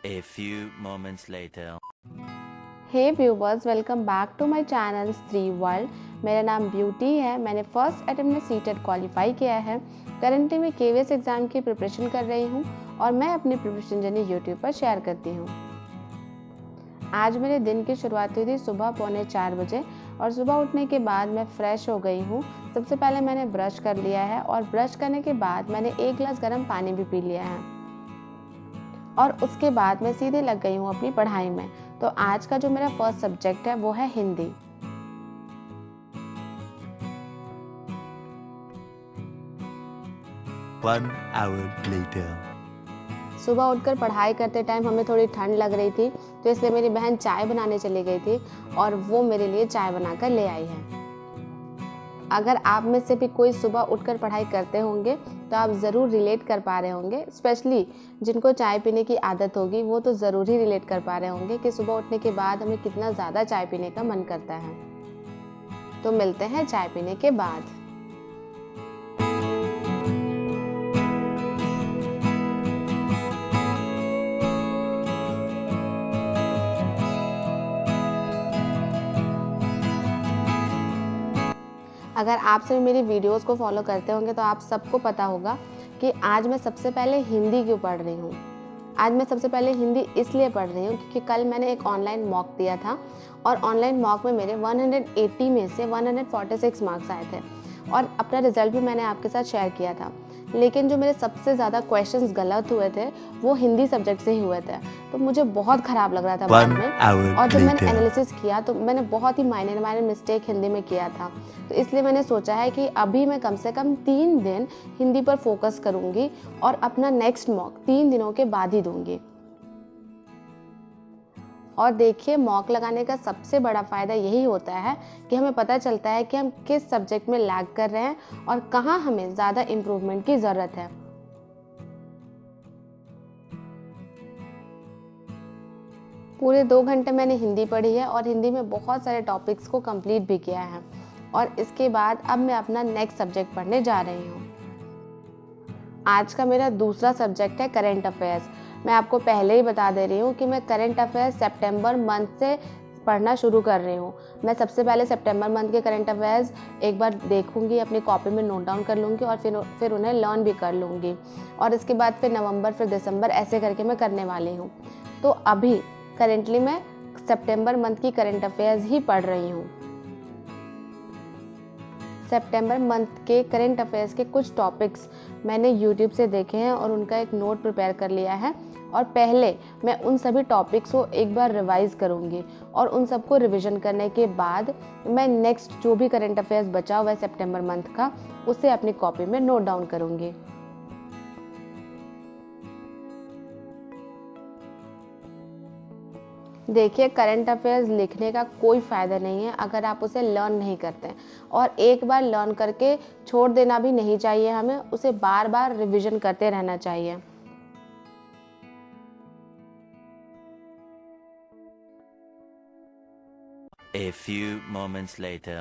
A few moments later. Hey viewers, welcome back to my channel 3 world. मेरा नाम Beauty है। मैंने first attempt में सीटेट क्वालिफाई किया है। करंटली मैं केवीएस एग्ज़ाम की प्रिपरेशन कर रही हूँ और मैं अपनी प्रिपरेशन जर्नी यूट्यूब पर शेयर करती हूँ। आज मेरे दिन की शुरुआत हुई थी सुबह 3:45 बजे और सुबह उठने के बाद मैं फ़्रेश हो गई हूँ। सबसे पहले मैंने ब्रश कर लिया है और ब्रश करने के बाद मैंने 1 गिलास गर्म पानी भी पी लिया है और उसके बाद मैं सीधे लग गई हूँ अपनी पढ़ाई में। तो आज का जो मेरा फर्स्ट सब्जेक्ट है वो है हिंदी। One hour later. सुबह उठकर पढ़ाई करते टाइम हमें थोड़ी ठंड लग रही थी, तो इसलिए मेरी बहन चाय बनाने चली गई थी और वो मेरे लिए चाय बनाकर ले आई है। अगर आप में से भी कोई सुबह उठकर पढ़ाई करते होंगे तो आप ज़रूर रिलेट कर पा रहे होंगे। स्पेशली जिनको चाय पीने की आदत होगी वो तो ज़रूर ही रिलेट कर पा रहे होंगे कि सुबह उठने के बाद हमें कितना ज़्यादा चाय पीने का मन करता है। तो मिलते हैं चाय पीने के बाद। अगर आप सभी मेरी वीडियोस को फॉलो करते होंगे तो आप सबको पता होगा कि आज मैं सबसे पहले हिंदी क्यों पढ़ रही हूँ। आज मैं सबसे पहले हिंदी इसलिए पढ़ रही हूँ क्योंकि कल मैंने एक ऑनलाइन मॉक दिया था और ऑनलाइन मॉक में मेरे 180 में से 146 मार्क्स आए थे और अपना रिजल्ट भी मैंने आपके साथ शेयर किया था। लेकिन जो मेरे सबसे ज़्यादा क्वेश्चंस गलत हुए थे वो हिंदी सब्जेक्ट से ही हुए थे, तो मुझे बहुत ख़राब लग रहा था बाद में। और जब मैंने एनालिसिस किया तो मैंने बहुत ही माइनर मिस्टेक हिंदी में किया था, तो इसलिए मैंने सोचा है कि अभी मैं कम से कम 3 दिन हिंदी पर फोकस करूँगी और अपना नेक्स्ट मॉक 3 दिनों के बाद ही दूँगी। और देखिए, मॉक लगाने का सबसे बड़ा फ़ायदा यही होता है कि हमें पता चलता है कि हम किस सब्जेक्ट में लैग कर रहे हैं और कहाँ हमें ज़्यादा इम्प्रूवमेंट की ज़रूरत है। पूरे 2 घंटे मैंने हिंदी पढ़ी है और हिंदी में बहुत सारे टॉपिक्स को कंप्लीट भी किया है और इसके बाद अब मैं अपना नेक्स्ट सब्जेक्ट पढ़ने जा रही हूँ। आज का मेरा दूसरा सब्जेक्ट है करंट अफेयर्स। मैं आपको पहले ही बता दे रही हूँ कि मैं करंट अफेयर्स सितंबर मंथ से पढ़ना शुरू कर रही हूँ। मैं सबसे पहले सितंबर मंथ के करंट अफेयर्स एक बार देखूँगी, अपनी कॉपी में नोट डाउन कर लूँगी और फिर उन्हें लर्न भी कर लूँगी और इसके बाद फिर नवंबर, फिर दिसंबर, ऐसे करके मैं करने वाली हूँ। तो अभी करेंटली मैं सितंबर मंथ की करंट अफेयर्स ही पढ़ रही हूँ। सितंबर मंथ के करंट अफेयर्स के कुछ टॉपिक्स मैंने यूट्यूब से देखे हैं और उनका एक नोट प्रिपेयर कर लिया है और पहले मैं उन सभी टॉपिक्स को एक बार रिवाइज करूंगी और उन सबको रिवीजन करने के बाद मैं नेक्स्ट जो भी करंट अफेयर्स बचा हुआ है सितंबर मंथ का, उसे अपनी कॉपी में नोट डाउन करूंगी। देखिए, करंट अफेयर्स लिखने का कोई फ़ायदा नहीं है अगर आप उसे लर्न नहीं करते और एक बार लर्न करके छोड़ देना भी नहीं चाहिए। हमें उसे बार बार रिवीजन करते रहना चाहिए। A few moments later.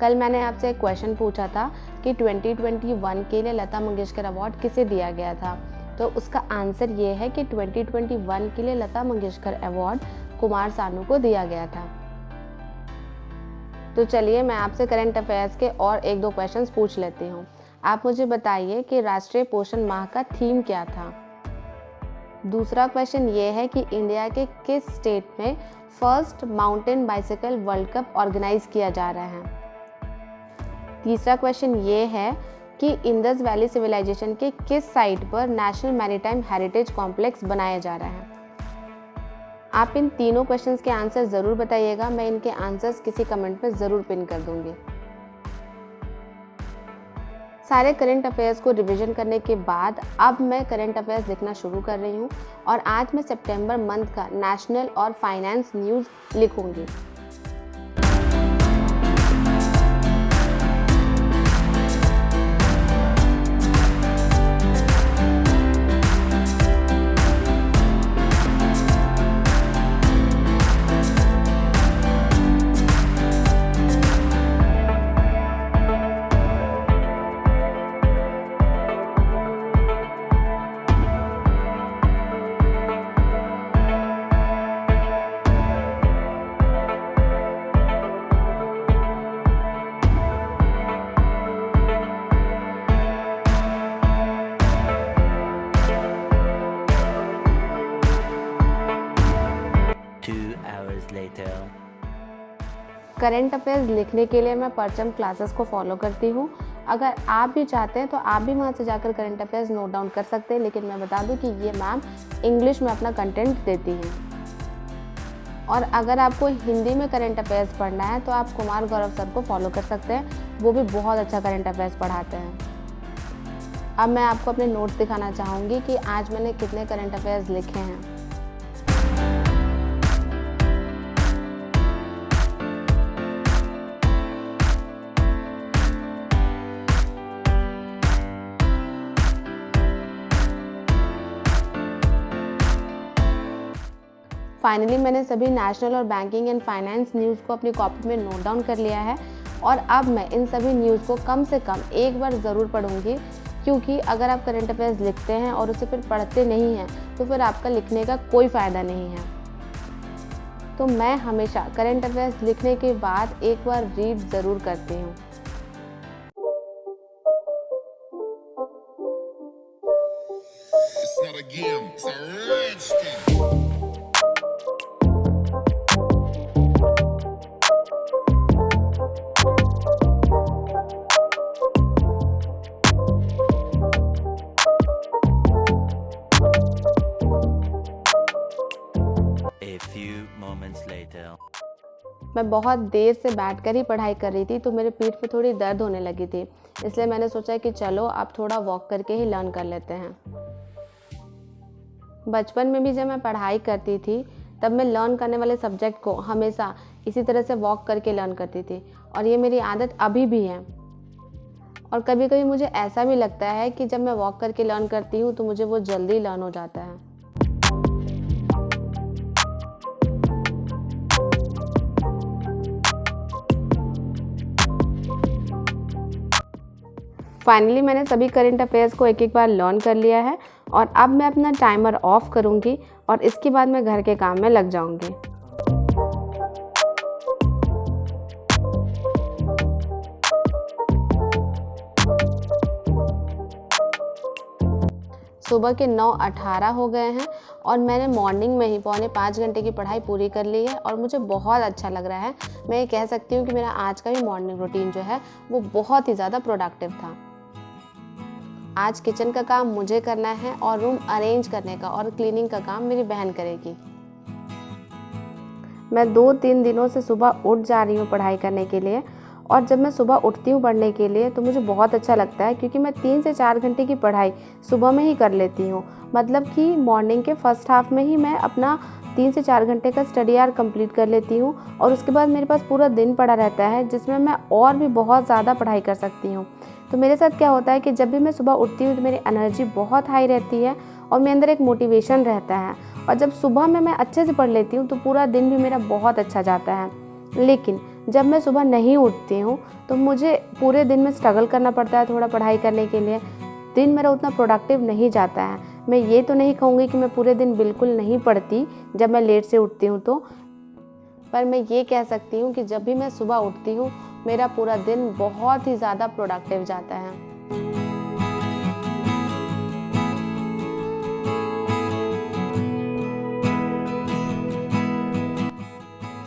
कल मैंने आपसे एक क्वेश्चन पूछा था कि 2021 के लिए लता मंगेशकर अवार्ड किसे दिया गया था, तो उसका आंसर ये है कि 2021 के लिए लता मंगेशकर अवार्ड कुमार सानू को दिया गया था। तो चलिए मैं आपसे करंट अफेयर्स के और 1-2 क्वेश्चंस पूछ लेती हूँ। आप मुझे बताइए कि राष्ट्रीय पोषण माह का थीम क्या था। दूसरा क्वेश्चन ये है कि इंडिया के किस स्टेट में first mountain bicycle world cup organise किया जा रहा है। तीसरा क्वेश्चन ये है कि इंडस वैली सिविलाइजेशन के किस साइट पर नेशनल मैरीटाइम हेरिटेज कॉम्प्लेक्स बनाया जा रहा है। आप इन तीनों क्वेश्चंस के आंसर ज़रूर बताइएगा। मैं इनके आंसर्स किसी कमेंट में ज़रूर पिन कर दूंगी। सारे करंट अफेयर्स को रिवीजन करने के बाद अब मैं करंट अफेयर्स लिखना शुरू कर रही हूँ और आज मैं सितंबर मंथ का नेशनल और फाइनेंस न्यूज़ लिखूंगी। करंट अफेयर्स लिखने के लिए मैं परचम क्लासेस को फॉलो करती हूँ। अगर आप भी चाहते हैं तो आप भी वहाँ से जाकर करंट अफेयर्स नोट डाउन कर सकते हैं, लेकिन मैं बता दूँ कि ये मैम इंग्लिश में अपना कंटेंट देती हैं। और अगर आपको हिंदी में करंट अफेयर्स पढ़ना है तो आप कुमार गौरव सर को फॉलो कर सकते हैं, वो भी बहुत अच्छा करंट अफेयर्स पढ़ाते हैं। अब मैं आपको अपने नोट्स दिखाना चाहूँगी कि आज मैंने कितने करंट अफेयर्स लिखे हैं। फाइनली मैंने सभी नेशनल और बैंकिंग एंड फाइनेंस न्यूज़ को अपनी कॉपी में नोट डाउन कर लिया है और अब मैं इन सभी न्यूज़ को कम से कम एक बार ज़रूर पढ़ूंगी, क्योंकि अगर आप करंट अफेयर्स लिखते हैं और उसे फिर पढ़ते नहीं हैं तो फिर आपका लिखने का कोई फ़ायदा नहीं है। तो मैं हमेशा करंट अफेयर्स लिखने के बाद एक बार रीड ज़रूर करती हूँ। It's not a game, it's a rich thing. A few moments later. मैं बहुत देर से बैठकर ही पढ़ाई कर रही थी तो मेरे पीठ में थोड़ी दर्द होने लगी थी, इसलिए मैंने सोचा कि चलो अब थोड़ा वॉक करके ही लर्न कर लेते हैं। बचपन में भी जब मैं पढ़ाई करती थी तब मैं लर्न करने वाले सब्जेक्ट को हमेशा इसी तरह से वॉक करके लर्न करती थी और ये मेरी आदत अभी भी है। और कभी कभी मुझे ऐसा भी लगता है कि जब मैं वॉक करके लर्न करती हूँ तो मुझे वो जल्दी लर्न हो जाता है। फाइनली मैंने सभी करंट अफेयर्स को एक एक बार लर्न कर लिया है और अब मैं अपना टाइमर ऑफ करूँगी और इसके बाद मैं घर के काम में लग जाऊँगी। सुबह के 9:18 हो गए हैं और मैंने मॉर्निंग में ही 4.25 घंटे की पढ़ाई पूरी कर ली है और मुझे बहुत अच्छा लग रहा है। मैं ये कह सकती हूँ कि मेरा आज का भी मॉर्निंग रूटीन जो है वो बहुत ही ज़्यादा प्रोडक्टिव था। आज किचन का काम मुझे करना है और रूम अरेंज करने का और क्लीनिंग का काम मेरी बहन करेगी। मैं 2-3 दिनों से सुबह उठ जा रही हूँ पढ़ाई करने के लिए और जब मैं सुबह उठती हूँ पढ़ने के लिए तो मुझे बहुत अच्छा लगता है, क्योंकि मैं 3 से 4 घंटे की पढ़ाई सुबह में ही कर लेती हूँ। मतलब कि मॉर्निंग के फर्स्ट हाफ में ही मैं अपना 3 से 4 घंटे का स्टडी आवर कंप्लीट कर लेती हूँ और उसके बाद मेरे पास पूरा दिन पड़ा रहता है जिसमें मैं और भी बहुत ज़्यादा पढ़ाई कर सकती हूँ। तो मेरे साथ क्या होता है कि जब भी मैं सुबह उठती हूँ तो मेरी एनर्जी बहुत हाई रहती है और मेरे अंदर एक मोटिवेशन रहता है, और जब सुबह में मैं अच्छे से पढ़ लेती हूँ तो पूरा दिन भी मेरा बहुत अच्छा जाता है। लेकिन जब मैं सुबह नहीं उठती हूँ तो मुझे पूरे दिन में स्ट्रगल करना पड़ता है थोड़ा पढ़ाई करने के लिए। दिन मेरा उतना प्रोडक्टिव नहीं जाता है। मैं ये तो नहीं कहूँगी कि मैं पूरे दिन बिल्कुल नहीं पढ़ती जब मैं लेट से उठती हूँ तो, पर मैं ये कह सकती हूँ कि जब भी मैं सुबह उठती हूँ मेरा पूरा दिन बहुत ही ज़्यादा प्रोडक्टिव जाता है।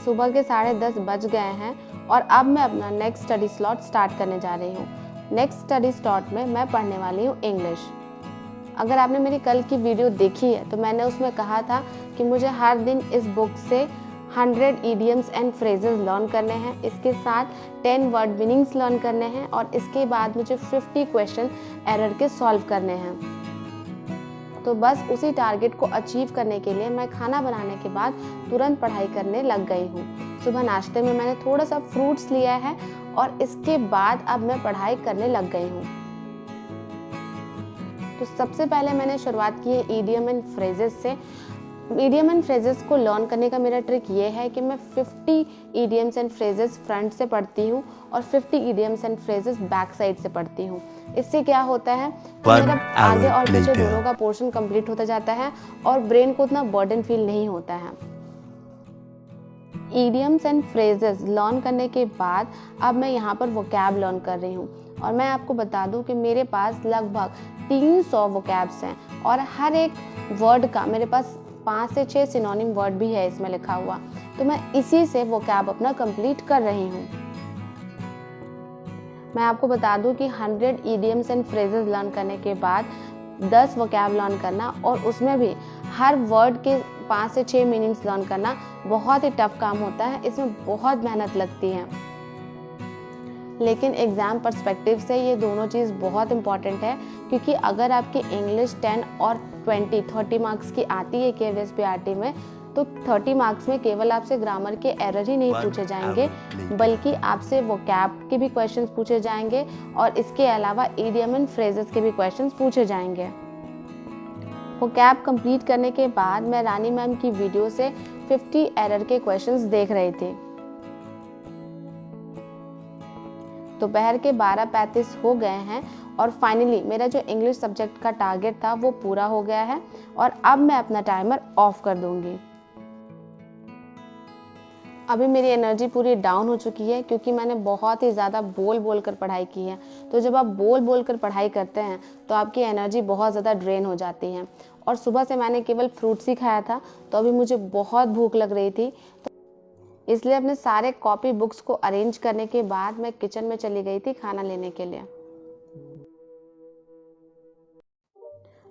सुबह के 10:30 बज गए हैं और अब मैं अपना नेक्स्ट स्टडी स्लॉट स्टार्ट करने जा रही हूँ। नेक्स्ट स्टडी स्लॉट में मैं पढ़ने वाली हूँ इंग्लिश। अगर आपने मेरी कल की वीडियो देखी है तो मैंने उसमें कहा था कि मुझे हर दिन इस बुक से 100 idioms एंड फ्रेजेस लर्न करने हैं, इसके साथ 10 वर्ड मीनिंग्स लर्न करने हैं और इसके बाद मुझे 50 क्वेश्चन एरर के सॉल्व करने हैं। तो बस उसी टारगेट को अचीव करने के लिए मैं खाना बनाने के बाद तुरंत पढ़ाई करने लग गई हूँ। सुबह नाश्ते में मैंने थोड़ा सा फ्रूट्स लिया है और इसके बाद अब मैं पढ़ाई करने लग गई हूँ। तो सबसे पहले मैंने शुरुआत की है ईडियम एंड फ्रेजेस से। ईडियम एंड फ्रेजेस को लर्न करने का मेरा ट्रिक ये है कि मैं 50 ईडियम्स एंड फ्रेजेस फ्रंट से पढ़ती हूँ और 50 idioms and phrases back side से पढ़ती हूँ। इससे क्या होता है कि मेरा आगे और पीछे दोनों का पोर्शन कंप्लीट होता जाता है और ब्रेन को उतना बर्डन फील नहीं होता है। ईडियम्स एंड फ्रेजेस लर्न करने के बाद अब मैं यहाँ पर वोकैब लर्न कर रही हूँ और मैं आपको बता दूँ कि मेरे पास लगभग 300 वोकैब्स हैं और हर एक वर्ड का मेरे पास 5 से 6 सिनोनिम वर्ड भी है इसमें लिखा हुआ। तो मैं इसी से वोकैब अपना कंप्लीट कर रही हूँ। मैं आपको बता दूं कि 100 idioms एंड फ्रेजेस लर्न करने के बाद 10 वोकैब लर्न करना और उसमें भी हर वर्ड के 5 से 6 मीनिंग्स लर्न करना बहुत ही टफ काम होता है। इसमें बहुत मेहनत लगती है, लेकिन एग्ज़ाम पर्सपेक्टिव से ये दोनों चीज़ बहुत इंपॉर्टेंट है, क्योंकि अगर आपकी इंग्लिश 10 और 30 मार्क्स की आती है KVS PRT में, तो 30 मार्क्स में केवल आपसे ग्रामर के एरर ही नहीं पूछे जाएंगे, बल्कि आपसे वोकैब के भी क्वेश्चंस पूछे जाएंगे और इसके अलावा इडियम एंड फ्रेजेस के भी क्वेश्चंस पूछे जाएंगे। वोकैब कंप्लीट करने के बाद मैं रानी मैम की वीडियो से 50 एरर के क्वेश्चंस देख रही थी। दोपहर के 12:35 हो गए हैं और फाइनली मेरा जो इंग्लिश सब्जेक्ट का टारगेट था वो पूरा हो गया है और अब मैं अपना टाइमर ऑफ कर दूंगी। अभी मेरी एनर्जी पूरी डाउन हो चुकी है, क्योंकि मैंने बहुत ही ज़्यादा बोल कर पढ़ाई की है। तो जब आप बोल कर पढ़ाई करते हैं तो आपकी एनर्जी बहुत ज़्यादा ड्रेन हो जाती है। और सुबह से मैंने केवल फ्रूट्स ही खाया था, तो अभी मुझे बहुत भूख लग रही थी, तो इसलिए अपने सारे कॉपी बुक्स को अरेंज करने के बाद मैं किचन में चली गई थी खाना लेने के लिए।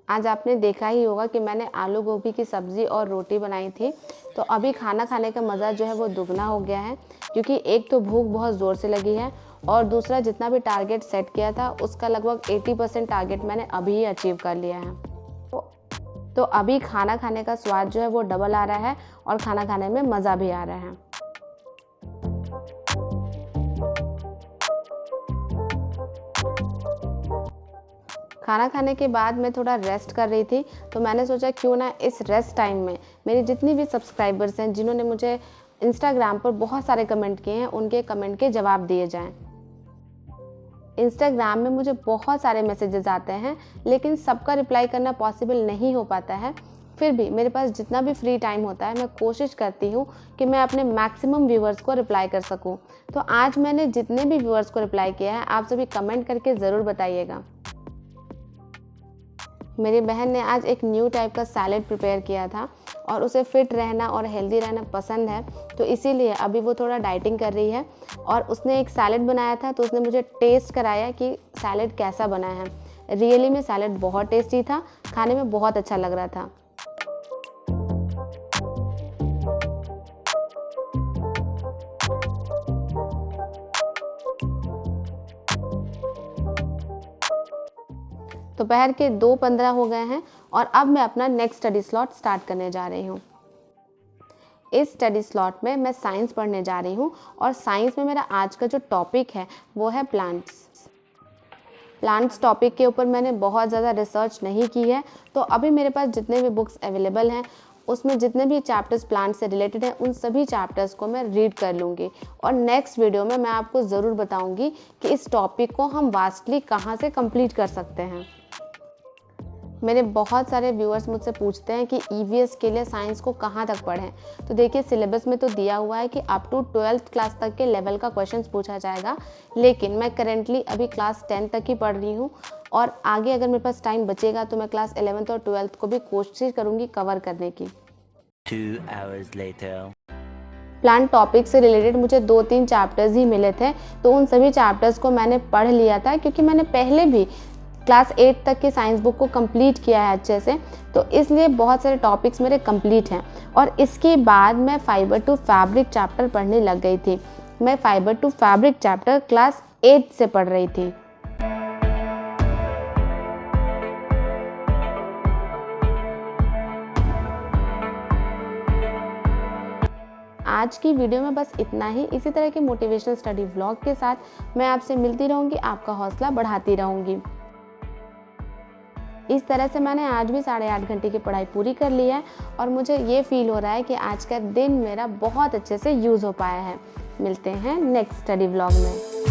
आज आपने देखा ही होगा कि मैंने आलू गोभी की सब्ज़ी और रोटी बनाई थी। तो अभी खाना खाने का मज़ा जो है वो दुगना हो गया है, क्योंकि एक तो भूख बहुत ज़ोर से लगी है और दूसरा जितना भी टारगेट सेट किया था उसका लगभग 80% टारगेट मैंने अभी ही अचीव कर लिया है। तो अभी खाना खाने का स्वाद जो है वो डबल आ रहा है और खाना खाने में मज़ा भी आ रहा है। खाना खाने के बाद मैं थोड़ा रेस्ट कर रही थी, तो मैंने सोचा क्यों ना इस रेस्ट टाइम में मेरी जितनी भी सब्सक्राइबर्स हैं जिन्होंने मुझे इंस्टाग्राम पर बहुत सारे कमेंट किए हैं, उनके कमेंट के जवाब दिए जाएं। इंस्टाग्राम में मुझे बहुत सारे मैसेजेस आते हैं, लेकिन सबका रिप्लाई करना पॉसिबल नहीं हो पाता है। फिर भी मेरे पास जितना भी फ्री टाइम होता है मैं कोशिश करती हूँ कि मैं अपने मैक्सिमम व्यूअर्स को रिप्लाई कर सकूँ। तो आज मैंने जितने भी व्यूअर्स को रिप्लाई किया है, आप सभी कमेंट करके ज़रूर बताइएगा। मेरी बहन ने आज एक न्यू टाइप का सैलेड प्रिपेयर किया था और उसे फिट रहना और हेल्दी रहना पसंद है, तो इसीलिए अभी वो थोड़ा डाइटिंग कर रही है। और उसने एक सैलेड बनाया था, तो उसने मुझे टेस्ट कराया कि सैलेड कैसा बना है। रियली में सैलेड बहुत टेस्टी था, खाने में बहुत अच्छा लग रहा था। दोपहर के 2:15 हो गए हैं और अब मैं अपना नेक्स्ट स्टडी स्लॉट स्टार्ट करने जा रही हूँ। इस स्टडी स्लॉट में मैं साइंस पढ़ने जा रही हूँ और साइंस में मेरा आज का जो टॉपिक है वो है प्लांट्स टॉपिक के ऊपर मैंने बहुत ज़्यादा रिसर्च नहीं की है, तो अभी मेरे पास जितने भी बुक्स अवेलेबल हैं उसमें जितने भी चैप्टर्स प्लांट से रिलेटेड हैं उन सभी चैप्टर्स को मैं रीड कर लूँगी और नेक्स्ट वीडियो में मैं आपको ज़रूर बताऊँगी कि इस टॉपिक को हम वास्टली कहाँ से कंप्लीट कर सकते हैं। मेरे बहुत सारे व्यूअर्स मुझसे पूछते हैं कि EVS के लिए साइंस को कहाँ तक पढ़ें। तो देखिए, सिलेबस में तो दिया हुआ है कि अप टू 12th क्लास तक के लेवल का क्वेश्चंस पूछा जाएगा, लेकिन मैं करेंटली अभी क्लास 10 तक ही पढ़ रही हूँ और आगे अगर मेरे पास टाइम बचेगा तो मैं क्लास 11th और 12th को भी कोशिश करूँगी कवर करने की। 2 hours later. प्लांट टॉपिक से रिलेटेड मुझे 2-3 चैप्टर्स ही मिले थे, तो उन सभी चैप्टर्स को मैंने पढ़ लिया था, क्योंकि मैंने पहले भी क्लास 8 तक की साइंस बुक को कंप्लीट किया है अच्छे से, तो इसलिए बहुत सारे टॉपिक्स मेरे कंप्लीट हैं। और इसके बाद मैं फाइबर टू फैब्रिक चैप्टर पढ़ने लग गई थी। मैं fibre to fabric chapter class 8 से पढ़ रही थी। आज की वीडियो में बस इतना ही। इसी तरह के मोटिवेशनल स्टडी व्लॉग के साथ मैं आपसे मिलती रहूँगी, आपका हौसला बढ़ाती रहूँगी। इस तरह से मैंने आज भी 8.5 घंटे की पढ़ाई पूरी कर ली है और मुझे ये फील हो रहा है कि आज का दिन मेरा बहुत अच्छे से यूज़ हो पाया है। मिलते हैं नेक्स्ट स्टडी व्लॉग में।